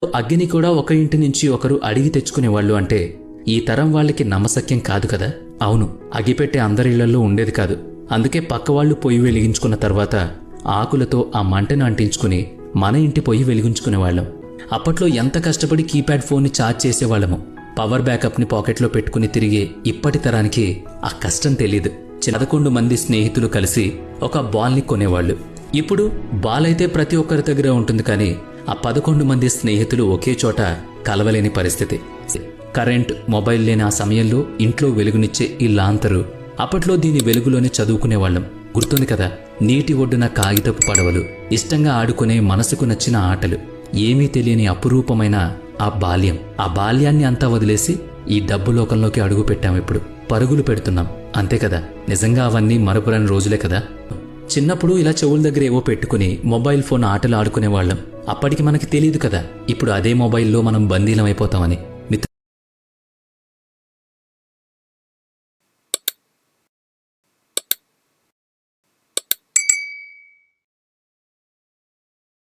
అగ్గిని కూడా ఒక ఇంటి నుంచి ఒకరు అడిగి తెచ్చుకునేవాళ్ళు అంటే ఈ తరం వాళ్ళకి నమ్మశక్యం కాదు కదా. అవును, అగ్గిపెట్టే అందరిళ్లలో ఉండేది కాదు. అందుకే పక్కవాళ్లు పొయ్యి వెలిగించుకున్న తర్వాత ఆకులతో ఆ మంటను అంటించుకుని మన ఇంటి పొయ్యి వెలిగించుకునేవాళ్ళం. అప్పట్లో ఎంత కష్టపడి కీప్యాడ్ ఫోన్ని ఛార్జ్ చేసేవాళ్ళము. పవర్ బ్యాకప్ని పాకెట్లో పెట్టుకుని తిరిగే ఇప్పటి తరానికి ఆ కష్టం తెలీదు. 11 మంది స్నేహితులు కలిసి ఒక బాల్ని కొనేవాళ్లు. ఇప్పుడు బాల్ అయితే ప్రతి ఒక్కరి దగ్గర ఉంటుంది, కానీ ఆ 11 మంది స్నేహితులు ఒకే చోట కలవలేని పరిస్థితి. కరెంట్, మొబైల్ లేని ఆ సమయంలో ఇంట్లో వెలుగునిచ్చే ఈ లాంతరు. అప్పట్లో దీని వెలుగులోనే చదువుకునేవాళ్లం. గుర్తుంది కదా, నీటి ఒడ్డున కాగితపు పడవలు, ఇష్టంగా ఆడుకునే మనసుకు నచ్చిన ఆటలు, ఏమీ తెలియని అపురూపమైన ఆ బాల్యం. ఆ బాల్యాన్ని అంతా వదిలేసి ఈ డబ్బు లోకంలోకి అడుగు పెట్టాం. ఇప్పుడు పరుగులు పెడుతున్నాం, అంతే కదా. నిజంగా అవన్నీ మరపురాని రోజులే కదా. చిన్నప్పుడు ఇలా చెవుల దగ్గర ఏవో పెట్టుకుని మొబైల్ ఫోన్ ఆటలు ఆడుకునేవాళ్లం. అప్పటికి మనకి తెలియదు కదా ఇప్పుడు అదే మొబైల్లో మనం బందీలం అయిపోతామని.